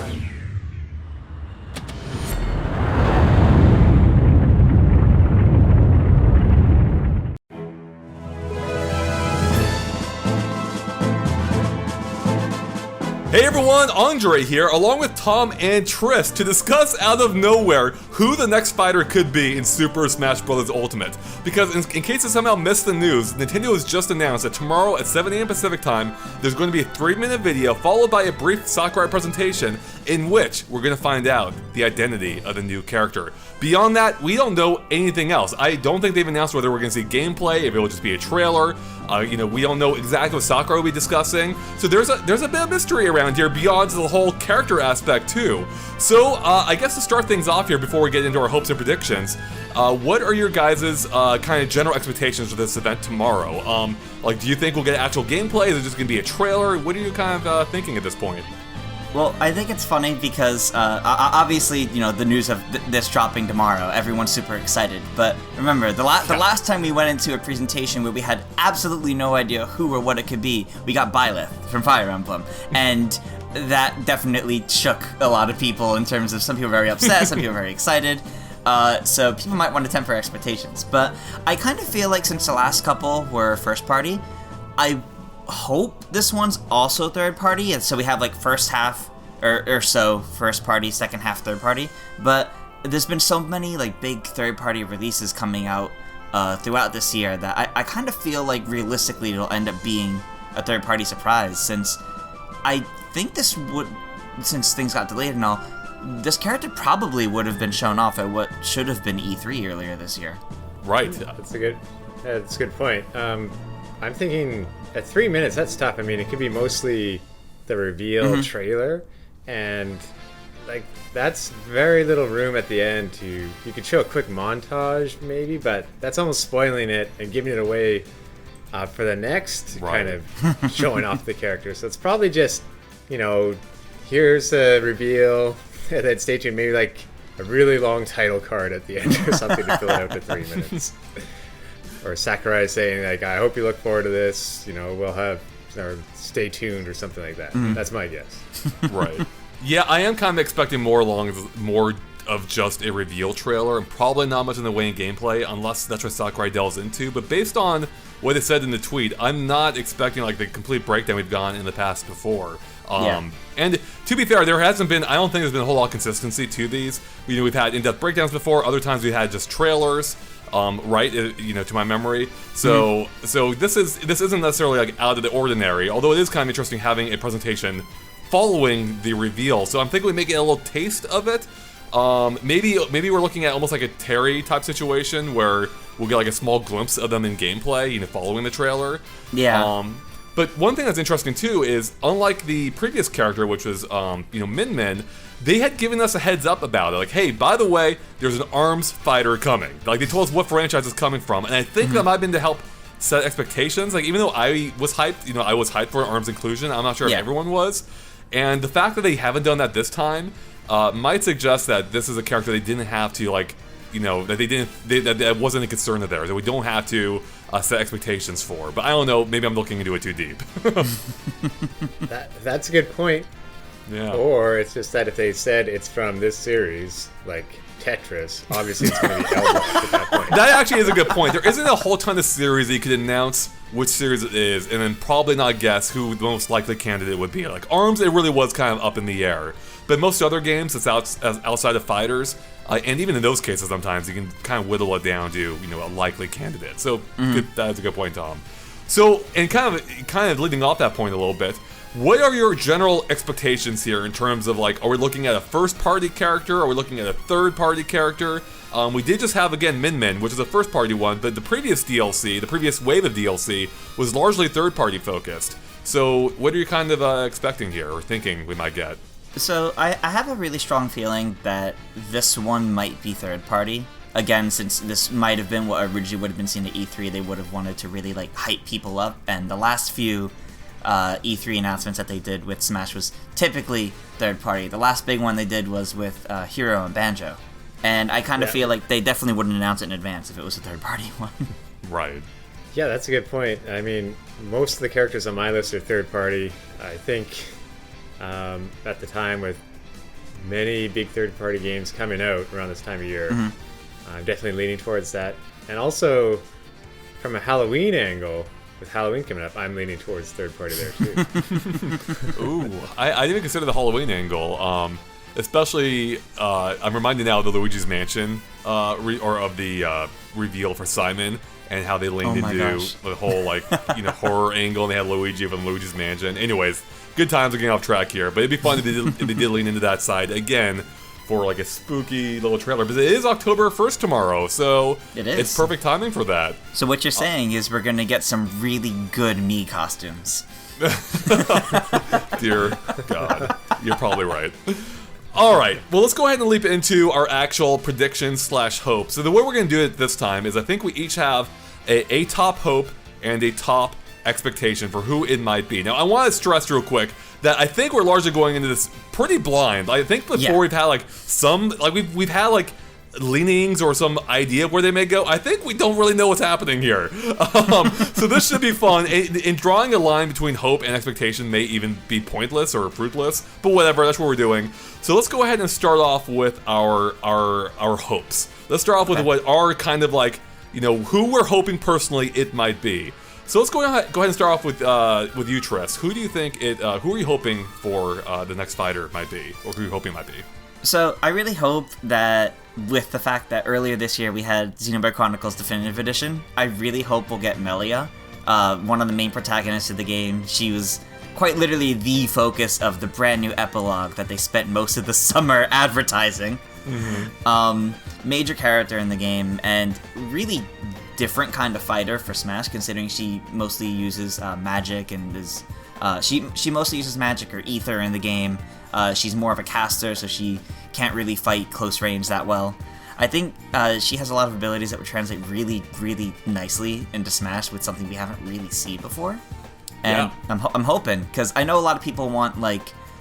Hey everyone, Andre here, along with Tom and Tris, to discuss out of nowhere who the next fighter could be in Super Smash Bros. Ultimate. Because in case you somehow missed the news, Nintendo has just announced that tomorrow at 7 AM Pacific time, there's going to be a 3-minute video followed by a brief Sakurai presentation in which we're going to find out the identity of the new character. Beyond that, we don't know anything else. I don't think they've announced whether we're going to see gameplay, if it will just be a trailer. We don't know exactly what Sakurai will be discussing. So there's a bit of mystery around here beyond the whole character aspect too. So I guess to start things off here before we get into our hopes and predictions, what are your guys' kind of general expectations for this event tomorrow? Do you think we'll get actual gameplay? Is it just going to be a trailer? What are you kind of thinking at this point? Well, I think it's funny because obviously, the news of this dropping tomorrow, everyone's super excited. But remember, the last time we went into a presentation where we had absolutely no idea who or what it could be, we got Byleth from Fire Emblem, and that definitely shook a lot of people in terms of some people very upset, some people very excited. So people might want to temper expectations. But I kind of feel like since the last couple were first party, I hope this one's also third party, and so we have like first half or so first party, second half third party. But there's been so many like big third party releases coming out throughout this year that I kind of feel like realistically it'll end up being a third party surprise, since I think since things got delayed and all, this character probably would have been shown off at what should have been E3 earlier this year. Right. That's a good point. I'm thinking at 3 minutes, that's tough. I mean, it could be mostly the reveal trailer, and like that's very little room at the end to. You could show a quick montage maybe, but that's almost spoiling it and giving it away for the next kind of showing off the character. So it's probably just, here's a reveal, and then stay tuned. Maybe like a really long title card at the end or something to fill it out to 3 minutes. Or Sakurai saying, like, I hope you look forward to this, we'll have, or stay tuned or something like that. That's my guess. Right. Yeah, I am kind of expecting more of just a reveal trailer, and probably not much in the way of gameplay, unless that's what Sakurai delves into. But based on what they said in the tweet, I'm not expecting like the complete breakdown we've gone in the past before. And to be fair, I don't think there's been a whole lot of consistency to these. We've had in-depth breakdowns before, other times we had just trailers. To my memory. So this isn't necessarily like out of the ordinary, although it is kind of interesting having a presentation following the reveal. So I'm thinking we may get a little taste of it. Maybe we're looking at almost like a Terry type situation where we'll get like a small glimpse of them in gameplay, following the trailer. Yeah. But one thing that's interesting too is, unlike the previous character, which was Min Min, they had given us a heads up about it. Like, hey, by the way, there's an ARMS fighter coming. Like, they told us what franchise it's coming from, and I think that might have been to help set expectations. Like, even though I was hyped, I was hyped for ARMS inclusion. I'm not sure if everyone was, and the fact that they haven't done that this time might suggest that this is a character they didn't have to that wasn't a concern of theirs, that we don't have to set expectations for. But I don't know, maybe I'm looking into it too deep. That's a good point. Yeah. Or it's just that if they said it's from this series, like Tetris, obviously it's going to be Elbow at that point. That actually is a good point. There isn't a whole ton of series that you could announce which series it is, and then probably not guess who the most likely candidate would be. Like ARMS, it really was kind of up in the air. But most other games, it's outside of fighters, and even in those cases, sometimes you can kind of whittle it down to a likely candidate. So that's a good point, Tom. So, and kind of leading off that point a little bit, what are your general expectations here in terms of, like, are we looking at a first-party character? Are we looking at a third-party character? We did just have, again, Min Min, which is a first-party one, but the previous DLC, the previous wave of DLC, was largely third-party focused. So what are you kind of expecting here, or thinking we might get? So I have a really strong feeling that this one might be third-party. Again, since this might have been what originally would have been seen at E3, they would have wanted to really, like, hype people up, and the last few E3 announcements that they did with Smash was typically third party. The last big one they did was with Hero and Banjo. And I kind of feel like they definitely wouldn't announce it in advance if it was a third party one. Right. Yeah, that's a good point. I mean, most of the characters on my list are third party. I think at the time with many big third-party games coming out around this time of year. I'm definitely leaning towards that. And also, from a Halloween angle, with Halloween coming up, I'm leaning towards third-party there too. Ooh, I didn't even consider the Halloween angle. Especially, I'm reminded now of the Luigi's Mansion, or of the reveal for Simon, and how they leaned into the whole horror angle, and they had Luigi from Luigi's Mansion. Anyways, good times are getting off track here, but it'd be fun if they did lean into that side again for like a spooky little trailer. But it is October 1st tomorrow, so it's perfect timing for that. So what you're saying is we're gonna get some really good me costumes. Dear God, you're probably right. All right, well, let's go ahead and leap into our actual predictions / hope. So the way we're going to do it this time is I think we each have a top hope and a top expectation for who it might be. Now, I want to stress real quick that I think we're largely going into this pretty blind. I think before we've had we've had leanings or some idea of where they may go. I think we don't really know what's happening here. So this should be fun. In drawing a line between hope and expectation may even be pointless or fruitless, but whatever, that's what we're doing. So let's go ahead and start off with our hopes. Let's start off with what are kind of who we're hoping personally it might be. So let's go ahead and start off with you, Tress. Who do you think who are you hoping for the next fighter might be, or who are you hoping might be? So I really hope that with the fact that earlier this year we had Xenoblade Chronicles Definitive Edition, I really hope we'll get Melia, one of the main protagonists of the game. She was quite literally the focus of the brand new epilogue that they spent most of the summer advertising. Major character in the game, and really different kind of fighter for Smash, considering she mostly uses magic and is she mostly uses magic or ether in the game. She's more of a caster, so she can't really fight close range that well. I think she has a lot of abilities that would translate really, really nicely into Smash with something we haven't really seen before. And I'm hoping, because I know a lot of people want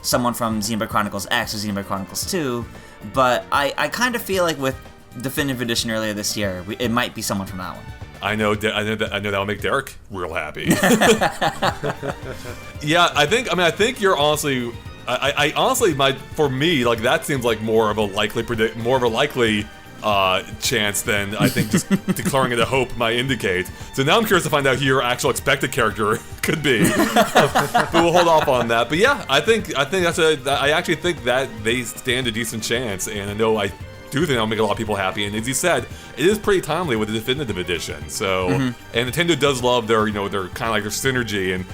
someone from Xenoblade Chronicles X or Xenoblade Chronicles 2, but I kind of feel like with Definitive Edition earlier this year, it might be someone from that one. I know that'll make Derek real happy. Yeah, I think you're honestly. I honestly might, for me, that seems like more of a likely chance than I think just declaring it a hope might indicate. So now I'm curious to find out who your actual expected character could be. But we'll hold off on that. But yeah, I actually think that they stand a decent chance, and I know I do think that'll make a lot of people happy. And as you said, it is pretty timely with the Definitive Edition. So, and Nintendo does love their kind of their synergy and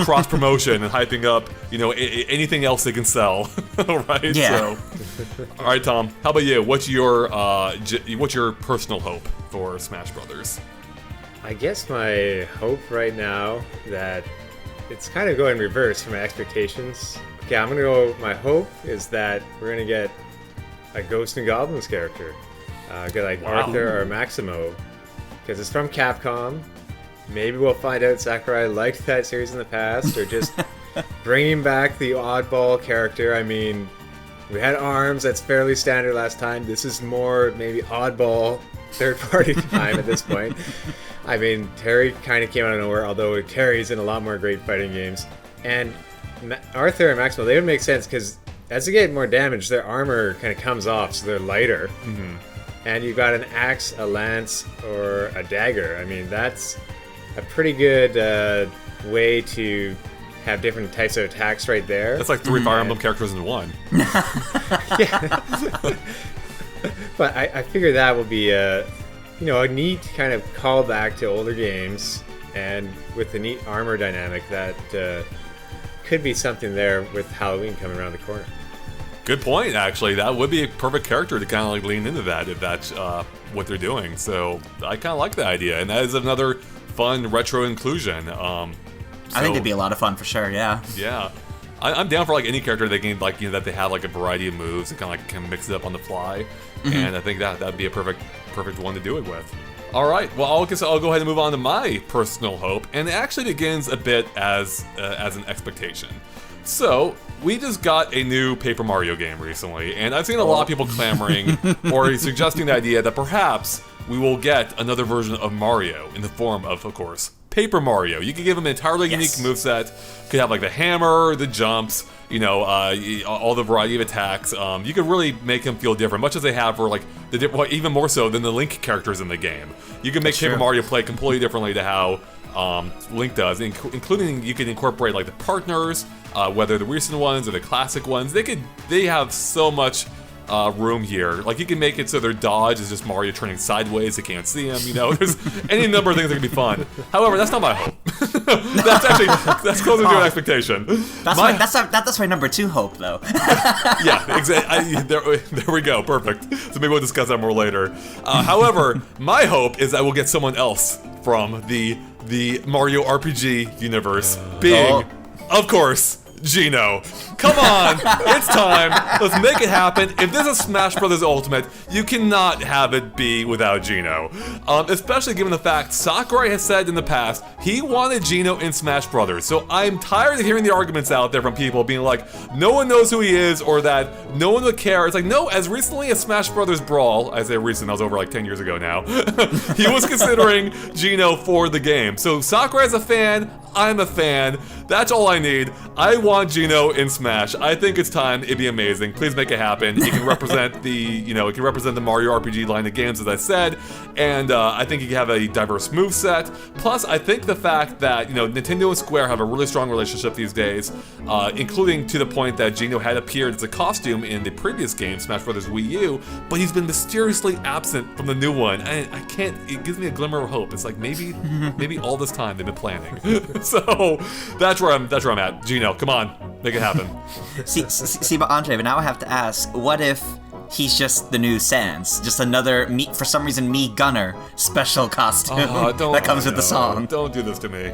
cross promotion and hyping up anything else they can sell, right? Yeah. So, all right, Tom, how about you? What's your personal hope for Smash Brothers? I guess my hope right now that it's kind of going reverse from my expectations. Okay, I'm gonna go. My hope is that we're gonna get a Ghosts and Goblins character, Arthur or Maximo, because it's from Capcom. Maybe we'll find out Sakurai liked that series in the past, or just bringing back the oddball character. I mean, we had ARMS, that's fairly standard last time. This is more maybe oddball third-party time at this point. I mean, Terry kind of came out of nowhere, although Terry's in a lot more great fighting games. And Arthur and Maximo, they would make sense because as they get more damage, their armor kind of comes off, so they're lighter. And you've got an axe, a lance, or a dagger. I mean, that's a pretty good way to have different types of attacks right there. That's like 3 Fire Emblem characters in one. Yeah. But I figure that will be a neat kind of callback to older games, and with the neat armor dynamic that could be something there with Halloween coming around the corner. Good point, actually. That would be a perfect character to kind of lean into that if that's what they're doing. So I kind of like the idea, and that is another fun retro inclusion. I think it'd be a lot of fun for sure. Yeah. Yeah. I'm down for any character they can that they have a variety of moves and kind of can mix it up on the fly, and I think that'd be a perfect one to do it with. All right, well, I'll go ahead and move on to my personal hope, and it actually begins a bit as an expectation. So, we just got a new Paper Mario game recently, and I've seen a lot of people clamoring or suggesting the idea that perhaps we will get another version of Mario in the form of course, Paper Mario. You could give him an entirely unique moveset. Could have like the hammer, the jumps, all the variety of attacks. You could really make him feel different, much as they have for like even more so than the Link characters in the game. You can make Paper Mario play completely differently to how Link does, including you can incorporate like the partners, whether the recent ones or the classic ones. They have so much room here. Like you can make it so their dodge is just Mario turning sideways, they can't see him, There's any number of things that can be fun. However, that's not my hope. that's closer to an expectation. That's my number 2 hope, though. Yeah, exactly. There we go. Perfect. So maybe we'll discuss that more later. However, my hope is that we'll get someone else from the Mario RPG universe, being, of course, Gino. Come on, it's time. Let's make it happen. If this is Smash Bros. Ultimate, you cannot have it be without Gino. Especially given the fact Sakurai has said in the past he wanted Gino in Smash Bros. So I'm tired of hearing the arguments out there from people being like, no one knows who he is, or that no one would care. It's like, no, as recently as Smash Bros. Brawl, I say recent, that was over like 10 years ago now, he was considering Gino for the game. So Sakurai's a fan, I'm a fan. That's all I need. I want Gino in Smash. I think it's time. It'd be amazing. Please make it happen. He can represent the Mario RPG line of games, as I said, and I think he can have a diverse moveset. Plus, I think the fact that Nintendo and Square have a really strong relationship these days, including to the point that Gino had appeared as a costume in the previous game, Smash Bros. Wii U, but he's been mysteriously absent from the new one. And I can't. It gives me a glimmer of hope. It's like maybe all this time they've been planning. So that's where I'm at. Gino, come on, make it happen. See, but Andre, but now I have to ask, what if he's just the new Sans, just another for some reason Gunner special costume that comes with the song? Don't do this to me.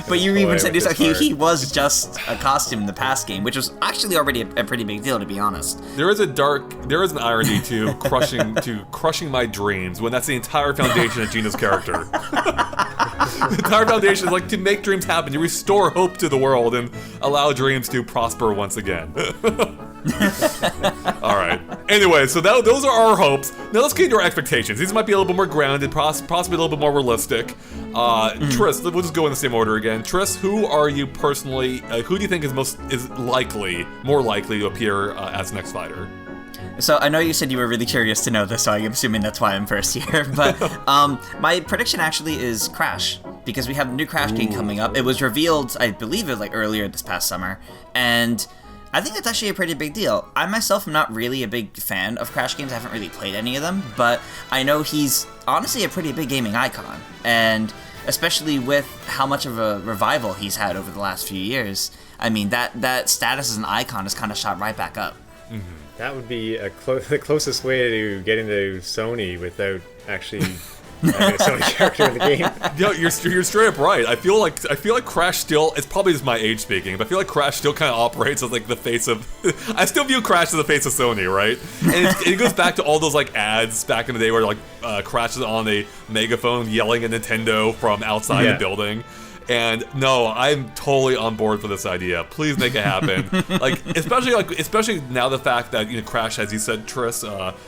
But you even said he was just a costume in the past game, which was actually already a pretty big deal, to be honest. There is an irony to crushing my dreams when that's the entire foundation of Gino's character. The entire foundation is like to make dreams happen, to restore hope to the world and allow dreams to prosper once again. Alright. Anyway, so those are our hopes. Now let's get into our expectations. These might be a little bit more grounded, possibly a little bit more realistic. Triss, we'll just go in the same order again. Triss, who are you personally, who do you think is more likely to appear as the next fighter? So I know you said you were really curious to know this, so I'm assuming that's why I'm first here. But my prediction actually is Crash, because we have a new Crash game coming up. It was revealed, I believe it was like earlier this past summer, and I think that's actually a pretty big deal. I myself am not really a big fan of Crash games. I haven't really played any of them, but I know he's honestly a pretty big gaming icon, and especially with how much of a revival he's had over the last few years, I mean, that status as an icon has kind of shot right back up. Mm-hmm. That would be the closest way to get into Sony without actually having a Sony character in the game. Yo, you're straight up right. I feel like Crash still, it's probably just my age speaking, but I feel like Crash still kind of operates as like the face of, I still view Crash as the face of Sony, right? And it goes back to all those like ads back in the day where like Crash is on a megaphone yelling at Nintendo from outside the building. And no, I'm totally on board for this idea. Please make it happen. especially now the fact that Crash, as you said, Triss,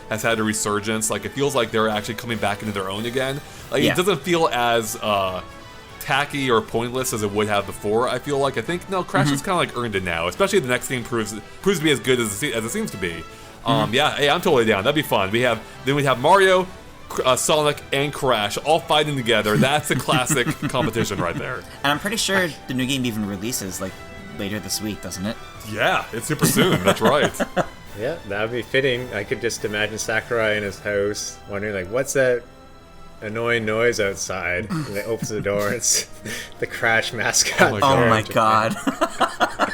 has had a resurgence. Like it feels like they're actually coming back into their own again. Like it doesn't feel as tacky or pointless as it would have before. I think no, Crash has kind of like earned it now. Especially if the next game proves to be as good as it seems to be. Yeah, hey, I'm totally down. That'd be fun. We have Mario, Sonic, and Crash all fighting together. That's a classic competition right there. And I'm pretty sure the new game even releases like later this week, doesn't it? Yeah, it's super soon. That's right. Yeah, that would be fitting. I could just imagine Sakurai in his house wondering like, what's that annoying noise outside? And he opens the door and it's the Crash mascot. Oh my god.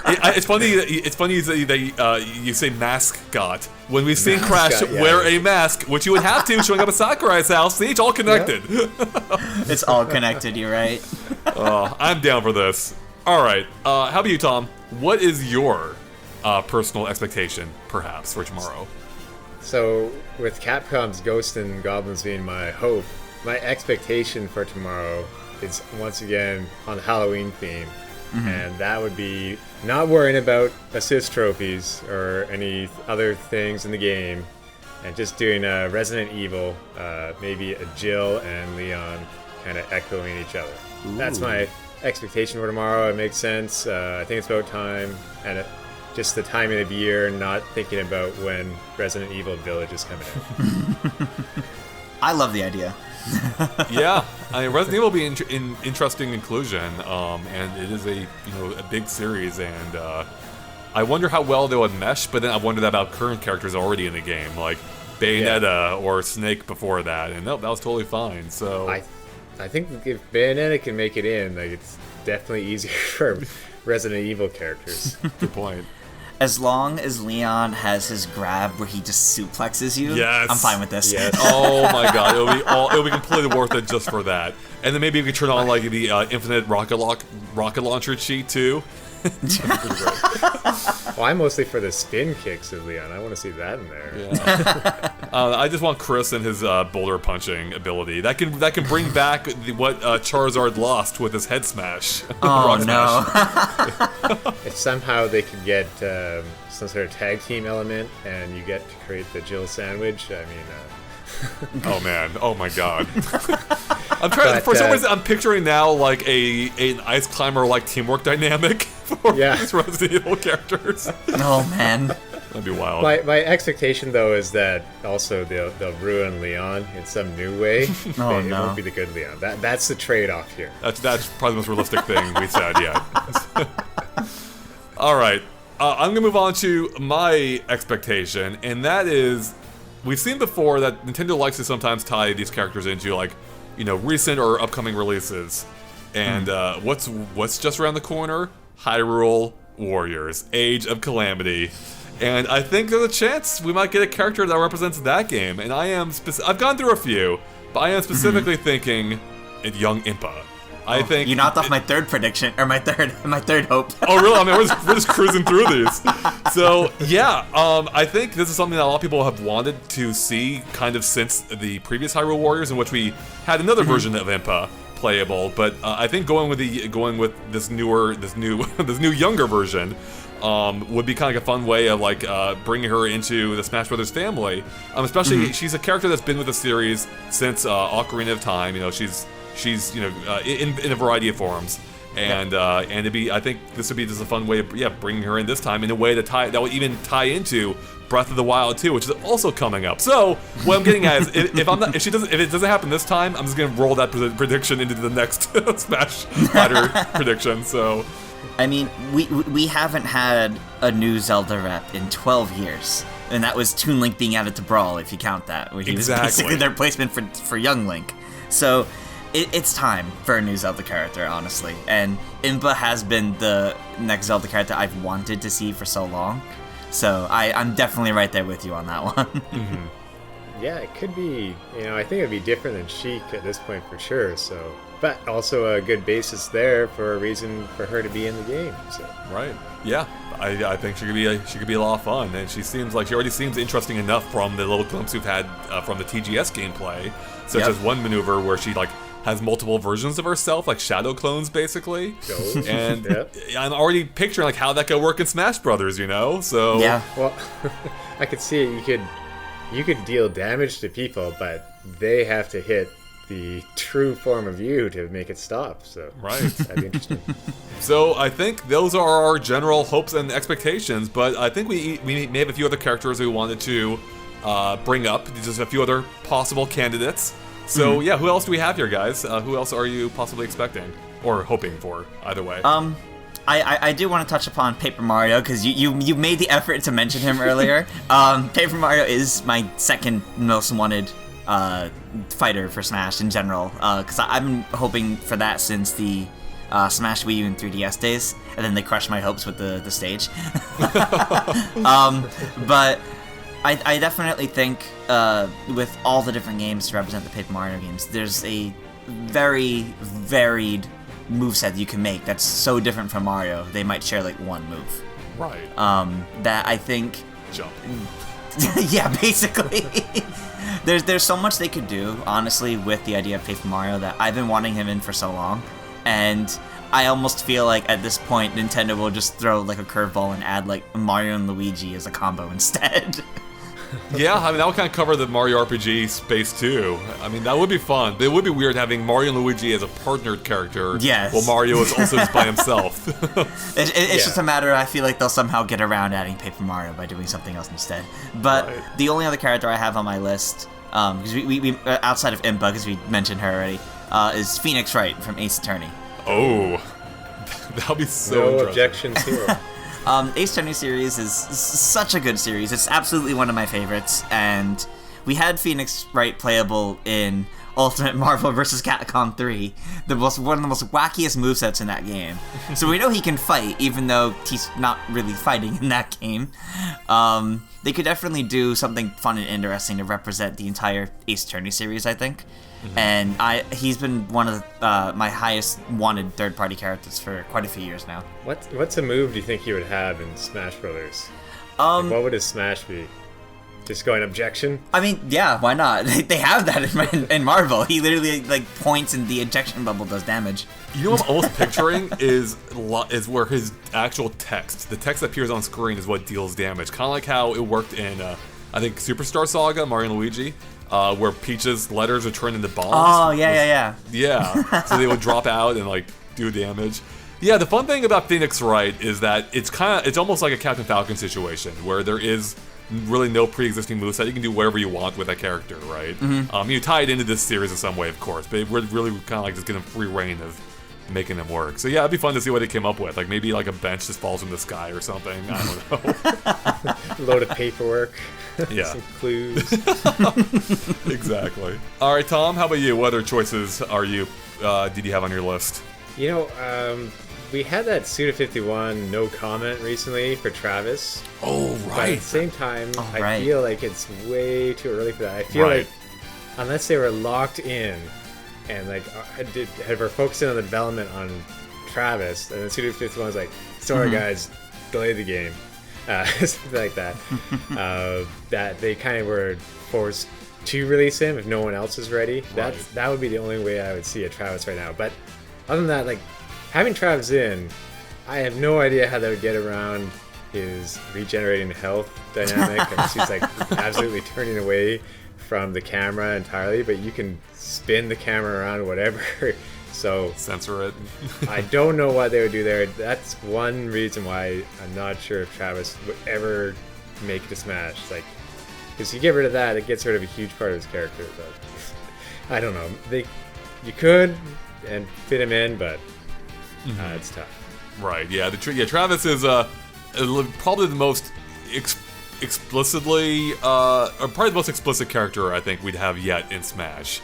It's funny that you say mascot when we've seen Crash wear a mask, which you would have to showing up at Sakurai's house. See, it's all connected. Yep. It's all connected, you're right. I'm down for this. Alright, how about you, Tom? What is your personal expectation, perhaps, for tomorrow? So, with Capcom's Ghosts and Goblins being my hope, my expectation for tomorrow is once again on the Halloween theme. And that would be not worrying about assist trophies or any other things in the game, and just doing Resident Evil, maybe a Jill and Leon kind of echoing each other. That's my expectation for tomorrow. It makes sense. I think it's about time, and just the timing of year, not thinking about when Resident Evil Village is coming out. I love the idea. Yeah, I mean, Resident Evil will be an interesting inclusion, and it is a big series, and I wonder how well they would mesh. But then I wonder about current characters already in the game, like Bayonetta or Snake before that, and that was totally fine. So I think if Bayonetta can make it in, like it's definitely easier for Resident Evil characters. Good point. As long as Leon has his grab where he just suplexes you, yes. I'm fine with this. Yes. Oh my god, it'll be completely worth it just for that. And then maybe we could turn on like the infinite rocket launcher cheat too. Well, I'm mostly for the spin kicks of Leon. I want to see that in there. Yeah. I just want Chris and his boulder punching ability. That can bring back what Charizard lost with his head smash. Oh no! If somehow they could get some sort of tag team element, and you get to create the Jill sandwich, I mean. Oh man! Oh my god! I'm trying. For some reason, I'm picturing now like an ice climber like teamwork dynamic for these Resident Evil characters. Oh man! That'd be wild. My expectation though is that also they'll ruin Leon in some new way. Oh It no! won't be the good Leon. That's the trade-off here. That's probably the most realistic thing we said yet. All right, I'm gonna move on to my expectation, and that is. We've seen before that Nintendo likes to sometimes tie these characters into like, recent or upcoming releases. And what's just around the corner? Hyrule Warriors: Age of Calamity. And I think there's a chance we might get a character that represents that game. And I've gone through a few, but I am specifically thinking young Impa. I think you knocked off my third prediction, or my third hope. Oh really? I mean, we're just cruising through these. So yeah, I think this is something that a lot of people have wanted to see, kind of since the previous Hyrule Warriors, in which we had another version of Impa playable. But I think going with this new younger version would be kind of like a fun way of like bringing her into the Smash Brothers family. Especially she's a character that's been with the series since Ocarina of Time. She's in a variety of forms, and I think this would be just a fun way of bringing her in this time in a way that would even tie into Breath of the Wild 2, which is also coming up. So what I'm getting at is if it doesn't happen this time, I'm just gonna roll that prediction into the next Smash Fighter prediction. So I mean, we haven't had a new Zelda rep in 12 years. And that was Toon Link being added to Brawl, if you count that. Where he was basically their replacement for young Link. So it's time for a new Zelda character, honestly. And Impa has been the next Zelda character I've wanted to see for so long. So I'm definitely right there with you on that one. Mm-hmm. Yeah, it could be, I think it'd be different than Sheik at this point for sure, so. But also a good basis there for a reason for her to be in the game, so. Right. Yeah. I think she could be a lot of fun, and she already seems interesting enough from the little glimpse we've had from the TGS gameplay, such as one maneuver where she has multiple versions of herself, like shadow clones, basically. And I'm already picturing how that could work in Smash Brothers, So yeah. Well, I could see it. You could deal damage to people, but they have to hit the true form of you to make it stop. So right, that'd be interesting. So I think those are our general hopes and expectations, but I think we may have a few other characters we wanted to bring up. Just a few other possible candidates. So yeah, who else do we have here, guys? Who else are you possibly expecting or hoping for? Either way. I do want to touch upon Paper Mario because you made the effort to mention him earlier. Paper Mario is my second most wanted fighter for Smash in general because I've been hoping for that since the Smash Wii U and 3DS days, and then they crushed my hopes with the stage. But I definitely think with all the different games to represent the Paper Mario games, there's a very varied moveset you can make that's so different from Mario. They might share one move. Right. That I think jump. yeah, basically. There's so much they could do, honestly, with the idea of Paper Mario that I've been wanting him in for so long, and I almost feel like at this point Nintendo will just throw a curveball and add Mario and Luigi as a combo instead. Yeah, I mean, that would kind of cover the Mario RPG space too. I mean, that would be fun. But it would be weird having Mario and Luigi as a partnered character. Yes. While Mario is also just by himself. It's just a matter, I feel like they'll somehow get around adding Paper Mario by doing something else instead. But the only other character I have on my list, because we outside of Impa, because we mentioned her already, is Phoenix Wright from Ace Attorney. Oh, that'll be so No interesting. objections here. Ace Attorney series is such a good series. It's absolutely one of my favorites, and we had Phoenix Wright playable in Ultimate Marvel vs. Capcom 3, one of the most wackiest movesets in that game. So we know he can fight, even though he's not really fighting in that game. They could definitely do something fun and interesting to represent the entire Ace Attorney series, I think. And he's been one of my highest wanted third-party characters for quite a few years now. What's a move do you think he would have in Smash Brothers? Like, what would his smash be? Just going objection? I mean, yeah, why not? They have that in Marvel. He literally points and the ejection bubble does damage. You know what I'm almost picturing is where his actual text, the text that appears on screen, is what deals damage. Kind of like how it worked in, I think, Superstar Saga, Mario and Luigi, where Peach's letters are turned into bombs. Oh, yeah. Yeah, so they would drop out and do damage. Yeah, the fun thing about Phoenix Wright is that it's almost like a Captain Falcon situation where there is really no pre-existing moveset. You can do whatever you want with that character, right? You tie it into this series in some way, of course, but we're really kind of just getting free reign of making them work. So yeah, it'd be fun to see what they came up with. Like maybe a bench just falls from the sky or something. I don't know. Load of paperwork. Yeah. Some clues. Exactly. All right, Tom, how about you? What other choices did you have on your list? You know, we had that Suda51 no comment recently for Travis. Oh, But at right. the same time, I right. feel like it's way too early for that. I feel Right. like unless they were locked in and were focusing on the development on Travis, and then Suda51 was like, sorry guys, delay the game. Something like that. That they kind of were forced to release him if no one else is ready. That would be the only way I would see a Travis right now. But other than that, having Travis in, I have no idea how they would get around his regenerating health dynamic. Unless he's absolutely turning away from the camera entirely, but you can spin the camera around, whatever. So Censor it. I don't know what they would do there. That's one reason why I'm not sure if Travis would ever make it to Smash. Because you get rid of that, it gets rid of a huge part of his character. But I don't know. You could and fit him in, but it's tough. Right. Yeah. Travis is probably the most explicitly, or probably the most explicit character I think we'd have yet in Smash.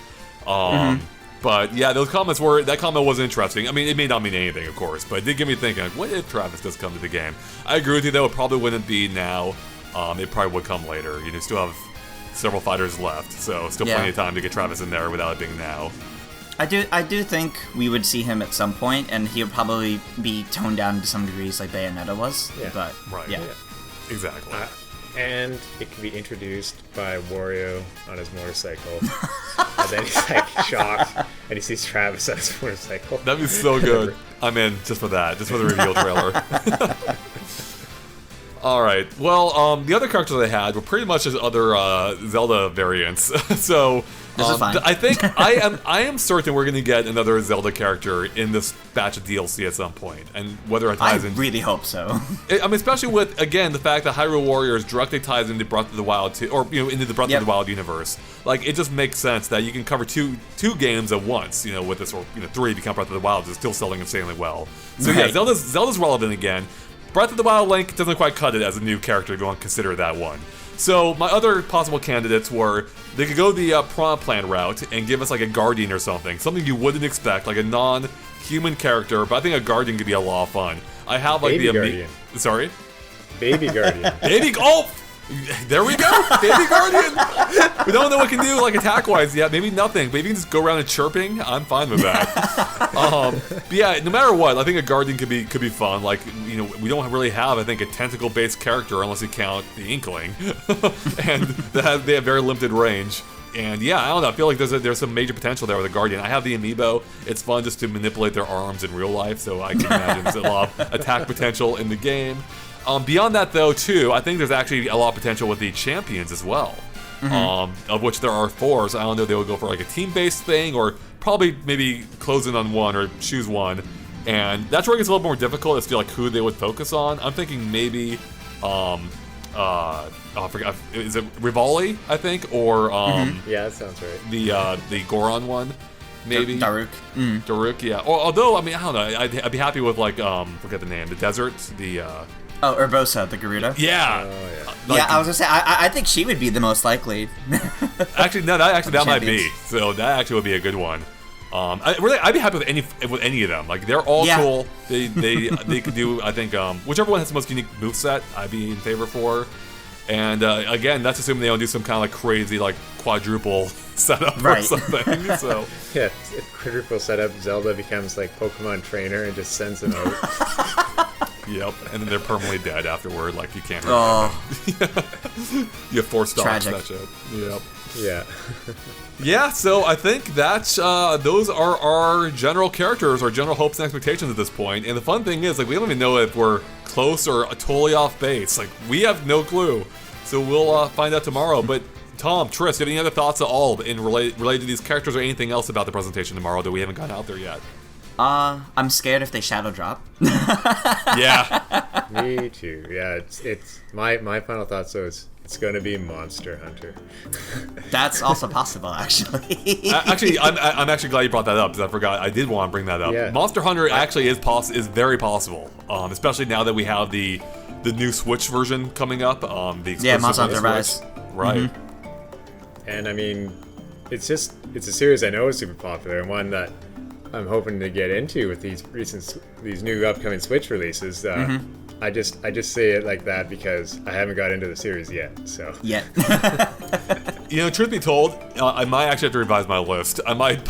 But yeah, that comment was interesting. I mean, it may not mean anything, of course, but it did get me thinking, what if Travis does come to the game? I agree with you, though. It probably wouldn't be now. It probably would come later. You still have several fighters left, so still plenty of time to get Travis in there without it being now. I do think we would see him at some point, and he'll probably be toned down to some degrees like Bayonetta was. Yeah. But Right. yeah. Exactly. And it can be introduced by Wario on his motorcycle. And then he's shocked, and he sees Travis on his motorcycle. That'd be so good. I'm in just for that, just for the reveal trailer. All right. Well, the other characters I had were pretty much just other Zelda variants. So This is fine. I think I am certain we're going to get another Zelda character in this batch of DLC at some point, and whether it I ties in. really hope so. I mean, especially with, again, the fact that Hyrule Warriors directly ties into Breath of the Wild, into the Breath of the Wild universe. It just makes sense that you can cover two games at once, with this, or three if you count Breath of the Wild, is still selling insanely well. So yeah, Right. Zelda's relevant again. Breath of the Wild Link doesn't quite cut it as a new character if you want to consider that one. So my other possible candidates were, they could go the Piranha Plant route and give us a Guardian or something you wouldn't expect, like a non-human character, but I think a Guardian could be a lot of fun. I have Baby the Guardian. Sorry? Baby Guardian. There we go! Baby Guardian! We don't know what it can do, attack-wise yet. Maybe nothing. Maybe you can just go around and chirping. I'm fine with that. But yeah, no matter what, I think a Guardian could be fun. We don't really have, I think, a tentacle-based character unless you count the Inkling. And they have very limited range. And yeah, I don't know. I feel like there's some major potential there with a Guardian. I have the Amiibo. It's fun just to manipulate their arms in real life, so I can imagine there's a lot of attack potential in the game. Beyond that, though, too, I think there's actually a lot of potential with the champions as well. Of which there are 4. So I don't know if they would go for like a team-based thing or probably maybe close in on one or choose one. And that's where it gets a little more difficult as to like who they would focus on. I'm thinking maybe, I forgot, is it Rivali, I think, or Yeah, that sounds right. The Goron one, maybe Daruk. Daruk, yeah. Or, although I mean, I don't know, I'd be happy with like forget the name, the desert, the Oh, Urbosa, the Gerudo. yeah. Oh, yeah. Like, Yeah, I was gonna say, I think she would be the most likely. Actually, no, that might be. Champions. So that actually would be a good one. I'd be happy with any of them. Like they're all cool. They could do. I think whichever one has the most unique moveset, I'd be in favor for. And again, that's assuming they don't do some kind of like crazy like quadruple setup or Right. something. So Yeah, if quadruple setup, Zelda becomes like Pokemon trainer and just sends them out. yep, and then they're permanently dead afterward. Like you can't. Oh, You have 4 stocks. Tragic. That shit. Yep. Yeah. Yeah, so I think that's those are our general characters, our general hopes and expectations at this point. And the fun thing is, like, we don't even know if we're close or totally off base. Like, we have no clue. So we'll find out tomorrow. But Tom, Triss, do you have any other thoughts at all related to these characters or anything else about the presentation tomorrow that we haven't gotten out there yet? I'm scared if they shadow drop. Yeah. Me too. Yeah, it's my final thoughts though is it's going to be Monster Hunter. That's also possible, actually. Actually, I'm actually glad you brought that up because I forgot. I did want to bring that up. Yeah. Monster Hunter actually is very possible, especially now that we have the new Switch version coming up. The Yeah, exclusive Monster on Hunter Rise. Right. And I mean, it's a series I know is super popular and one that I'm hoping to get into with these new upcoming Switch releases. I just say it like that because I haven't got into the series yet. So Yet. You know, truth be told, I might actually have to revise my list. I might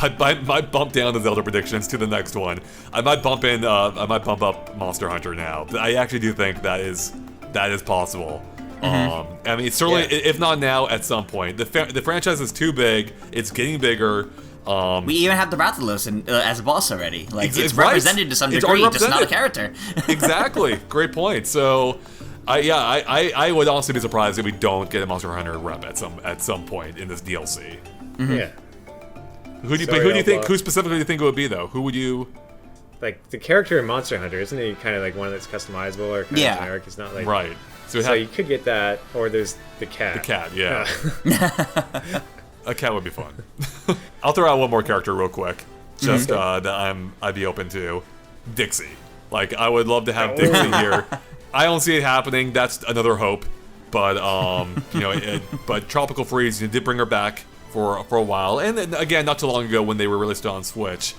bump down the Zelda predictions to the next one. I might bump up Monster Hunter now. But I actually do think that is possible. I mean, it's certainly, if not now, at some point. The franchise is too big. It's getting bigger. We even have the Rathalos as a boss already. Like, it's right. represented to some It's already degree, just not a represented. character. Exactly. Great point. So, I would honestly be surprised if we don't get a Monster Hunter rep at some point in this DLC. yeah, Who do you think? Who specifically do you think it would be though? Who would you? like the character in Monster Hunter, isn't he kind of like one that's customizable or kind of generic? It's not like Right. So you could get that, or there's the cat. The cat, yeah. A cat would be fun. I'll throw out one more character real quick, just that I'd be open to. Dixie. Like, I would love to have Dixie here. I don't see it happening. That's another hope. But but Tropical Freeze did bring her back for a while, and then, again, not too long ago when they were released on Switch.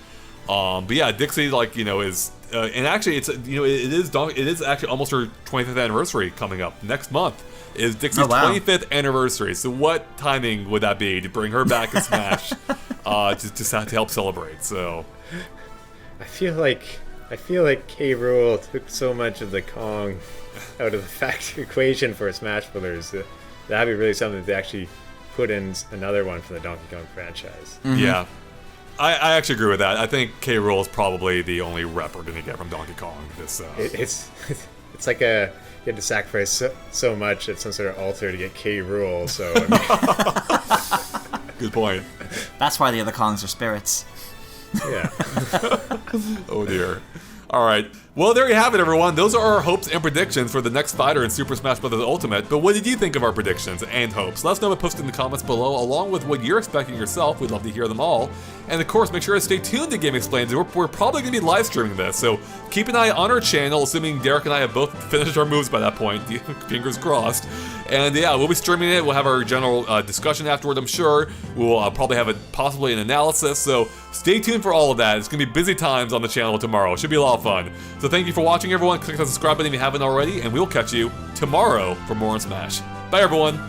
But yeah, Dixie, like, is and actually it's it is actually almost her 25th anniversary coming up next month. Is Dixie's 25th anniversary. So what timing would that be to bring her back in Smash to help celebrate? So I feel like K. Rool took so much of the Kong out of the factor equation for Smash Brothers. That'd be really something to actually put in another one for the Donkey Kong franchise. Yeah. I actually agree with that. I think K. Rool is probably the only rep we're going to get from Donkey Kong. It's like you had to sacrifice so much at some sort of altar to get K. Rool. So I mean, good point. That's why the other Kongs are spirits. yeah. Oh dear. All right. Well, there you have it, everyone. Those are our hopes and predictions for the next fighter in Super Smash Bros. Ultimate. But what did you think of our predictions and hopes? Let us know by posting in the comments below, along with what you're expecting yourself. We'd love to hear them all. And of course, make sure to stay tuned to Game Explained. We're probably going to be live streaming this, so keep an eye on our channel, assuming Derek and I have both finished our moves by that point. Fingers crossed. And yeah, we'll be streaming it. We'll have our general discussion afterward, I'm sure. We'll probably have possibly an analysis, so stay tuned for all of that. It's going to be busy times on the channel tomorrow. It should be a lot of fun. So thank you for watching, everyone. Click the subscribe button if you haven't already, and we'll catch you tomorrow for more on Smash. Bye, everyone.